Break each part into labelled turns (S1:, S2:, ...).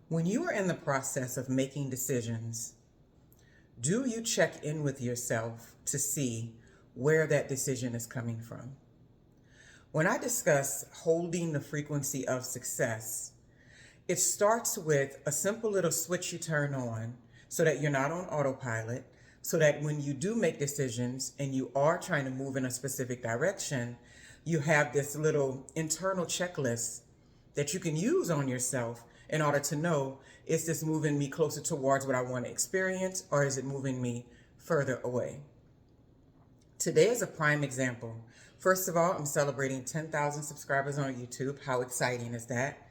S1: When you are in the process of making decisions, do you check in with yourself to see where that decision is coming from? When I discuss holding the frequency of success, it starts with a simple little switch you turn on so that you're not on autopilot, so that when you do make decisions and you are trying to move in a specific direction, you have this little internal checklist that you can use on yourself in order to know, is this moving me closer towards what I want to experience, or is it moving me further away? Today is a prime example. First of all, I'm celebrating 10,000 subscribers on YouTube. How exciting is that?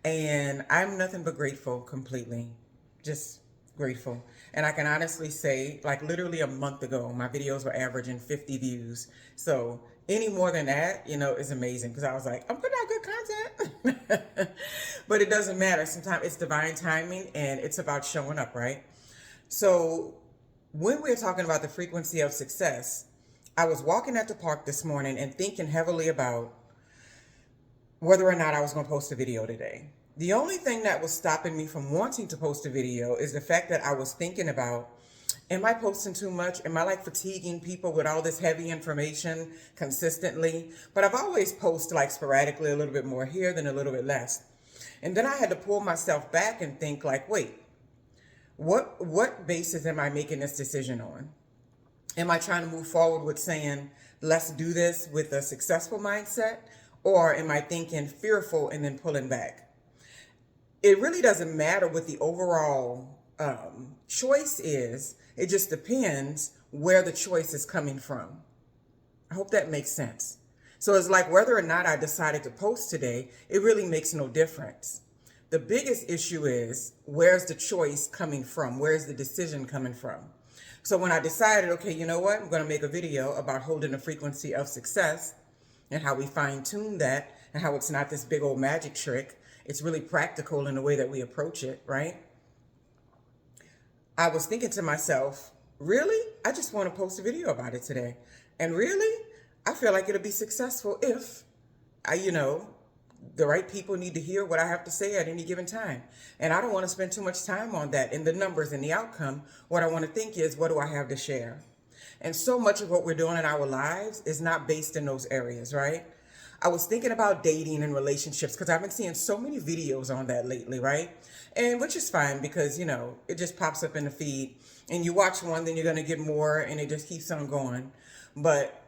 S1: And I'm nothing but grateful completely. Just grateful. And I can honestly say, like literally a month ago, my videos were averaging 50 views. So any more than that, is amazing, because I was like, I'm putting out good content. But it doesn't matter. Sometimes it's divine timing and it's about showing up, right? So when we're talking about the frequency of success, I was walking at the park this morning and thinking heavily about whether or not I was going to post a video today. The only thing that was stopping me from wanting to post a video is the fact that I was thinking about, am I posting too much? Am I like fatiguing people with all this heavy information consistently? But I've always posted like sporadically, a little bit more here than a little bit less. And then I had to pull myself back and think like, wait, what basis am I making this decision on? Am I trying to move forward with saying, let's do this with a successful mindset? Or am I thinking fearful and then pulling back? It really doesn't matter what the overall choice is. It just depends where the choice is coming from. I hope that makes sense. So it's like whether or not I decided to post today, it really makes no difference. The biggest issue is, where's the choice coming from? Where's the decision coming from? So when I decided, okay, you know what? I'm going to make a video about holding the frequency of success and how we fine tune that and how it's not this big old magic trick. It's really practical in the way that we approach it, right? I was thinking to myself, really? I just want to post a video about it today. And really, I feel like it'll be successful if the right people need to hear what I have to say at any given time. And I don't want to spend too much time on that and the numbers and the outcome. What I want to think is, what do I have to share? And so much of what we're doing in our lives is not based in those areas, right? I was thinking about dating and relationships because I've been seeing so many videos on that lately, right? And which is fine because, it just pops up in the feed and you watch one, then you're going to get more and it just keeps on going. But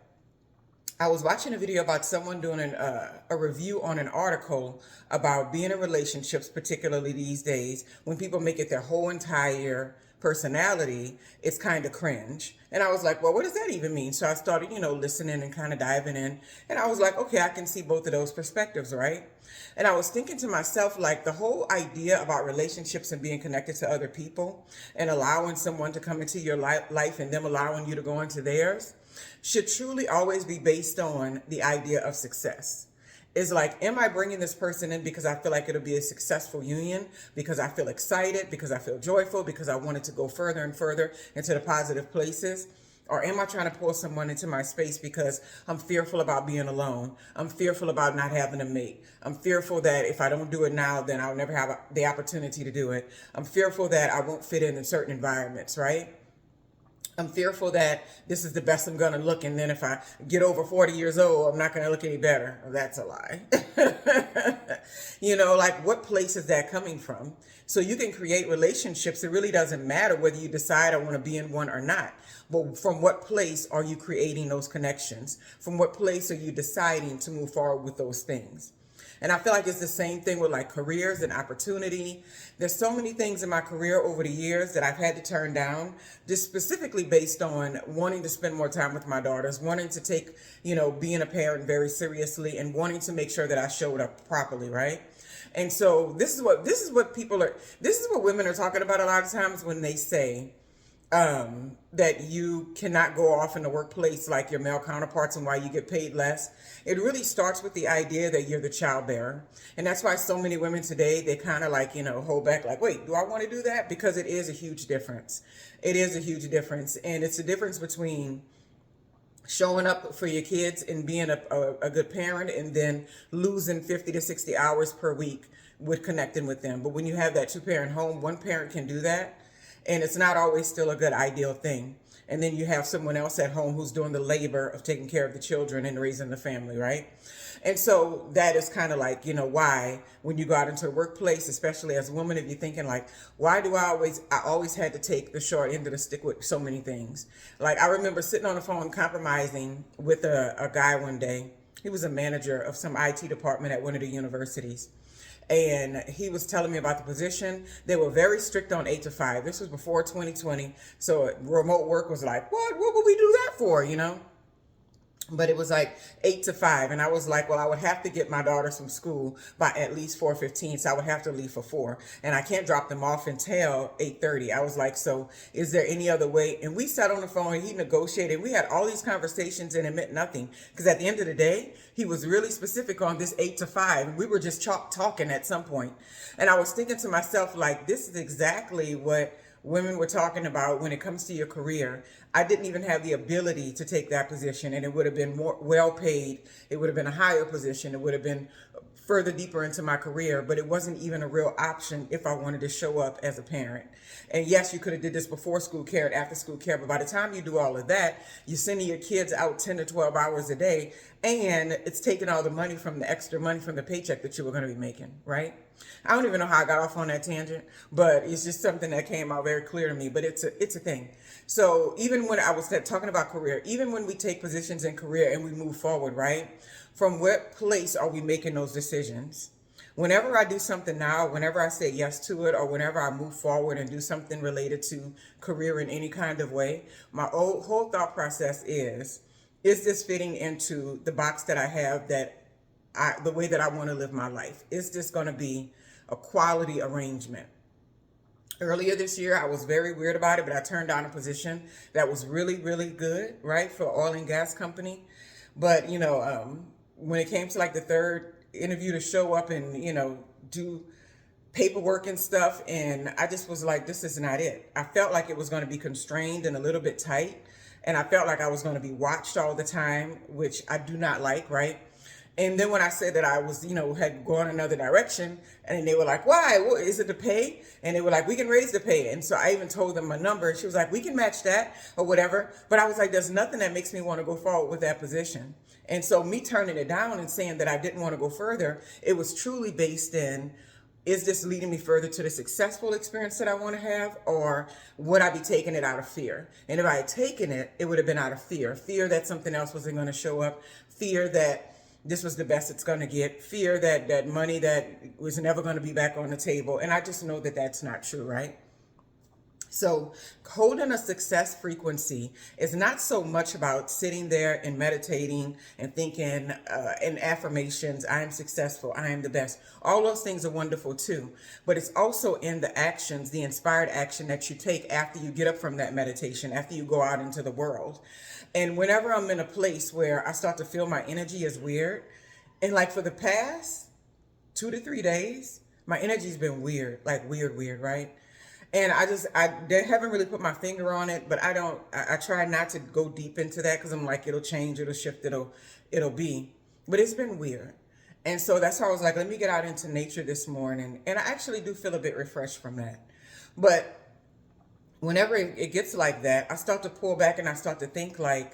S1: I was watching a video about someone doing a review on an article about being in relationships, particularly these days, when people make it their whole entire personality. It's kind of cringe. And I was like, well, what does that even mean? So I started, listening and kind of diving in. And I was like, okay, I can see both of those perspectives, right? And I was thinking to myself, like, the whole idea about relationships and being connected to other people and allowing someone to come into your life and them allowing you to go into theirs should truly always be based on the idea of success. It's like, am I bringing this person in because I feel like it'll be a successful union, because I feel excited, because I feel joyful, because I want it to go further and further into the positive places? Or am I trying to pull someone into my space because I'm fearful about being alone? I'm fearful about not having a mate. I'm fearful that if I don't do it now, then I'll never have the opportunity to do it. I'm fearful that I won't fit in certain environments, right? I'm fearful that this is the best I'm going to look, and then if I get over 40 years old, I'm not going to look any better. That's a lie. Like, what place is that coming from? So you can create relationships. It really doesn't matter whether you decide I want to be in one or not. But from what place are you creating those connections? From what place are you deciding to move forward with those things? And I feel like it's the same thing with like careers and opportunity. There's so many things in my career over the years that I've had to turn down, just specifically based on wanting to spend more time with my daughters, wanting to take, being a parent very seriously, and wanting to make sure that I showed up properly, right? And so this is what women are talking about a lot of times when they say, that you cannot go off in the workplace like your male counterparts and why you get paid less. It really starts with the idea that you're the child bearer. And that's why so many women today, they kind of like, hold back like, wait, do I want to do that? Because it is a huge difference. It is a huge difference. And it's a difference between showing up for your kids and being a good parent and then losing 50 to 60 hours per week with connecting with them. But when you have that two-parent home, one parent can do that, and it's not always still a good ideal thing. And then you have someone else at home who's doing the labor of taking care of the children and raising the family, right? And so that is kind of like, why when you go out into the workplace, especially as a woman, if you're thinking like, why do I always had to take the short end of the stick with so many things. Like, I remember sitting on the phone compromising with a guy one day. He was a manager of some IT department at one of the universities. And he was telling me about the position. They were very strict on 8 to 5. This was before 2020. So remote work was like, what would we do that for, But it was like 8 to 5. And I was like, well, I would have to get my daughters from school by at least 4:15. So I would have to leave for 4. And I can't drop them off until 8:30. I was like, so is there any other way? And we sat on the phone and he negotiated. We had all these conversations and it meant nothing. Because at the end of the day, he was really specific on this 8 to 5. We were just talking at some point. And I was thinking to myself, like, this is exactly what women were talking about when it comes to your career. I didn't even have the ability to take that position, and it would have been more well paid. It would have been a higher position. It would have been further deeper into my career, but it wasn't even a real option if I wanted to show up as a parent. And yes, you could have did this before school care and after school care, but by the time you do all of that, you're sending your kids out 10 to 12 hours a day, and it's taking all the money from the extra money from the paycheck that you were going to be making, right? I don't even know how I got off on that tangent, but it's just something that came out very clear to me, but it's a thing. So even when I was talking about career, even when we take positions in career and we move forward, right? From what place are we making those decisions? Whenever I do something now, whenever I say yes to it, or whenever I move forward and do something related to career in any kind of way, my whole thought process is this fitting into the box that I have, the way that I want to live my life? Is this going to be a quality arrangement? Earlier this year, I was very weird about it, but I turned down a position that was really, really good, right, for an oil and gas company. But, when it came to like the third interview to show up and, do paperwork and stuff, and I just was like, this is not it. I felt like it was going to be constrained and a little bit tight, and I felt like I was going to be watched all the time, which I do not like, right? And then when I said that I was, had gone another direction, and they were like, why? What, is it the pay? And they were like, we can raise the pay. And so I even told them my number. She was like, we can match that or whatever. But I was like, there's nothing that makes me want to go forward with that position. And so me turning it down and saying that I didn't want to go further, it was truly based in, is this leading me further to the successful experience that I want to have, or would I be taking it out of fear? And if I had taken it, it would have been out of fear. Fear that something else wasn't going to show up. Fear that this was the best it's going to get. Fear that money that was never going to be back on the table. And I just know that that's not true, right? So holding a success frequency is not so much about sitting there and meditating and thinking in affirmations, I am successful, I am the best. All those things are wonderful too. But it's also in the actions, the inspired action that you take after you get up from that meditation, after you go out into the world. And whenever I'm in a place where I start to feel my energy is weird, and like for the past 2 to 3 days, my energy's been weird, like weird, right? And they haven't really put my finger on it, but I try not to go deep into that because I'm like, it'll change, it'll shift, it'll be, but it's been weird. And so that's how I was like, let me get out into nature this morning. And I actually do feel a bit refreshed from that. But whenever it gets like that, I start to pull back and I start to think like,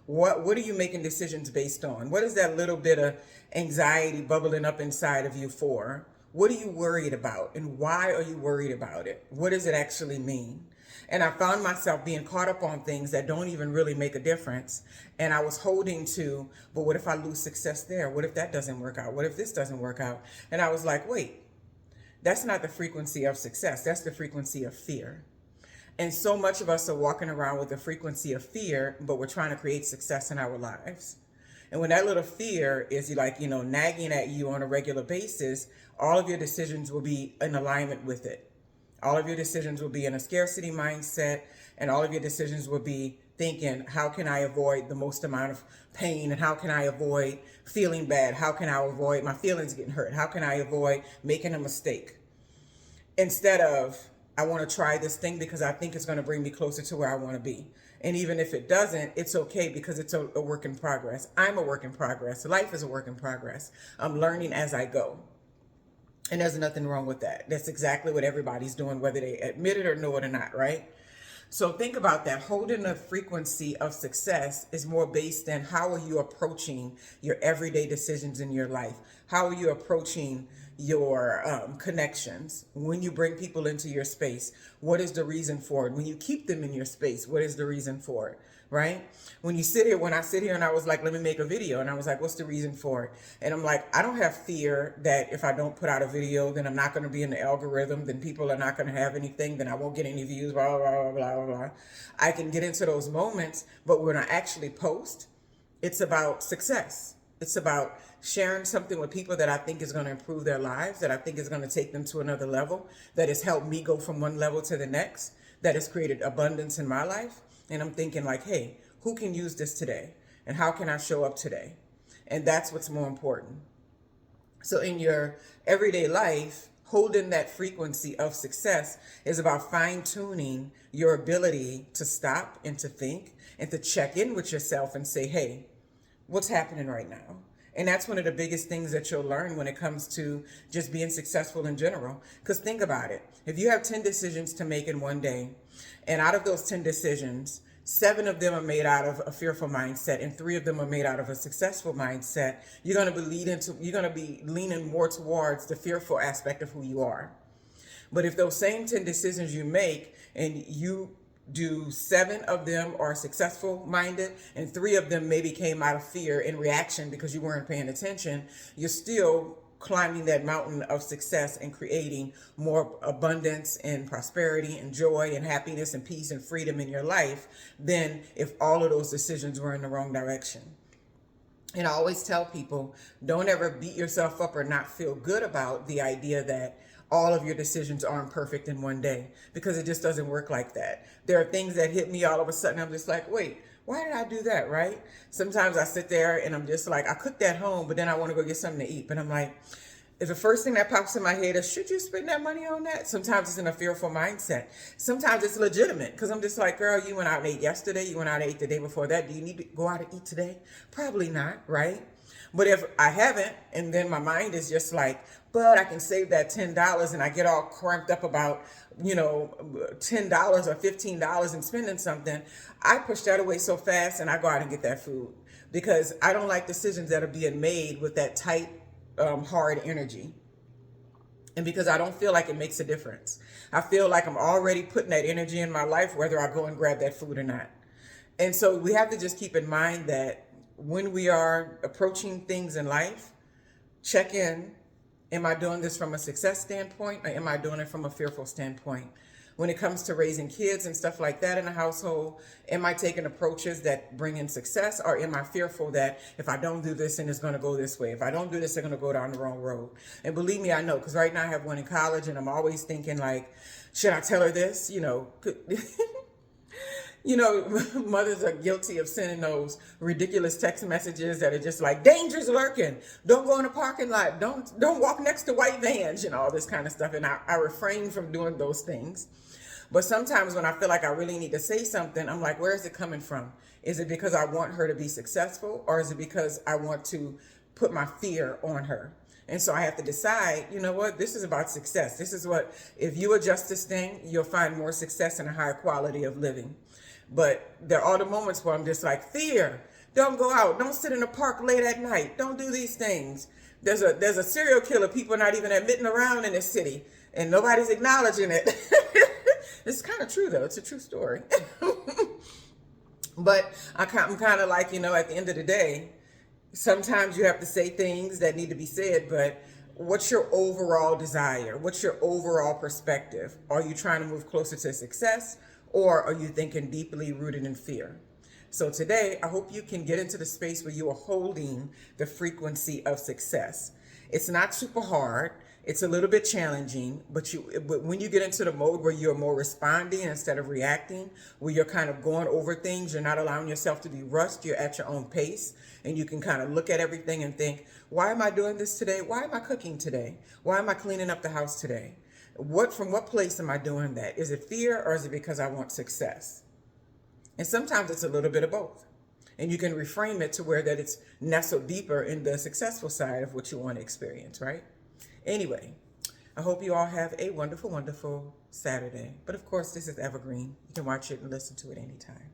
S1: what are you making decisions based on? What is that little bit of anxiety bubbling up inside of you for? What are you worried about, and why are you worried about it? What does it actually mean? And I found myself being caught up on things that don't even really make a difference. And I was holding to, but what if I lose success there? What if that doesn't work out? What if this doesn't work out? And I was like, wait, that's not the frequency of success. That's the frequency of fear. And so much of us are walking around with the frequency of fear, but we're trying to create success in our lives. And when that little fear is like, nagging at you on a regular basis, all of your decisions will be in alignment with it. All of your decisions will be in a scarcity mindset, and all of your decisions will be thinking, how can I avoid the most amount of pain, and how can I avoid feeling bad? How can I avoid my feelings getting hurt? How can I avoid making a mistake? Instead of, I want to try this thing because I think it's going to bring me closer to where I want to be. And even if it doesn't, it's okay because it's a work in progress. I'm a work in progress. Life is a work in progress. I'm learning as I go. And there's nothing wrong with that. That's exactly what everybody's doing, whether they admit it or know it or not, right? So think about that. Holding the frequency of success is more based on how are you approaching your everyday decisions in your life? How are you approaching your connections? When you bring people into your space, what is the reason for it? When you keep them in your space, what is the reason for it? Right? When I sit here and I was like, let me make a video, and I was like, what's the reason for it? And I'm like, I don't have fear that if I don't put out a video, then I'm not going to be in the algorithm, then people are not going to have anything, then I won't get any views, blah, blah, blah, blah, blah, blah. I can get into those moments, but when I actually post, it's about success. It's about sharing something with people that I think is going to improve their lives, that I think is going to take them to another level, that has helped me go from one level to the next, that has created abundance in my life. And I'm thinking like, hey, who can use this today? And how can I show up today? And that's what's more important. So in your everyday life, holding that frequency of success is about fine-tuning your ability to stop and to think and to check in with yourself and say, hey, what's happening right now? And that's one of the biggest things that you'll learn when it comes to just being successful in general. Because think about it. If you have 10 decisions to make in one day, and out of those 10 decisions, 7 of them are made out of a fearful mindset and 3 of them are made out of a successful mindset, you're going to be leaning more towards the fearful aspect of who you are. But if those same 10 decisions you make and you do 7 of them are successful minded and 3 of them maybe came out of fear in reaction because you weren't paying attention, you're still climbing that mountain of success and creating more abundance and prosperity and joy and happiness and peace and freedom in your life than if all of those decisions were in the wrong direction. And I always tell people, don't ever beat yourself up or not feel good about the idea that all of your decisions aren't perfect in one day, because it just doesn't work like that. There are things that hit me all of a sudden. I'm just like, wait, why did I do that, right? Sometimes I sit there and I'm just like, I cooked at home, but then I want to go get something to eat. But I'm like, if the first thing that pops in my head is, should you spend that money on that? Sometimes it's in a fearful mindset. Sometimes it's legitimate because I'm just like, girl, you went out and ate yesterday. You went out and ate the day before that. Do you need to go out and eat today? Probably not, right? But if I haven't, and then my mind is just like, but I can save that $10, and I get all cramped up about, $10 or $15 and spending something, I push that away so fast and I go out and get that food, because I don't like decisions that are being made with that tight, hard energy. And because I don't feel like it makes a difference. I feel like I'm already putting that energy in my life, whether I go and grab that food or not. And so we have to just keep in mind that when we are approaching things in life, check in. Am I doing this from a success standpoint, or am I doing it from a fearful standpoint? When it comes to raising kids and stuff like that in a household, am I taking approaches that bring in success, or am I fearful that if I don't do this, then it's going to go this way? If I don't do this, they're going to go down the wrong road. And believe me, I know, because right now I have one in college, and I'm always thinking like, should I tell her this? Mothers are guilty of sending those ridiculous text messages that are just like, danger's lurking. Don't go in a parking lot. Don't walk next to white vans, all this kind of stuff. And I refrain from doing those things. But sometimes when I feel like I really need to say something, I'm like, where is it coming from? Is it because I want her to be successful, or is it because I want to put my fear on her? And so I have to decide, you know what, this is about success. This is what, if you adjust this thing, you'll find more success and a higher quality of living. But there are the moments where I'm just like, fear, don't go out. Don't sit in the park late at night. Don't do these things. There's a serial killer people are not even admitting around in this city, and nobody's acknowledging it. It's kind of true, though. It's a true story. But I'm kind of like, at the end of the day, sometimes you have to say things that need to be said, but what's your overall desire? What's your overall perspective? Are you trying to move closer to success? Or are you thinking deeply rooted in fear? So today, I hope you can get into the space where you are holding the frequency of success. It's not super hard. It's a little bit challenging, but when you get into the mode where you're more responding instead of reacting, where you're kind of going over things, you're not allowing yourself to be rushed, you're at your own pace, and you can kind of look at everything and think, why am I doing this today? Why am I cooking today? Why am I cleaning up the house today? From what place am I doing that? Is it fear, or is it because I want success? And sometimes it's a little bit of both. And you can reframe it to where that it's nestled deeper in the successful side of what you want to experience, right? Anyway, I hope you all have a wonderful, wonderful Saturday. But of course, this is evergreen. You can watch it and listen to it anytime.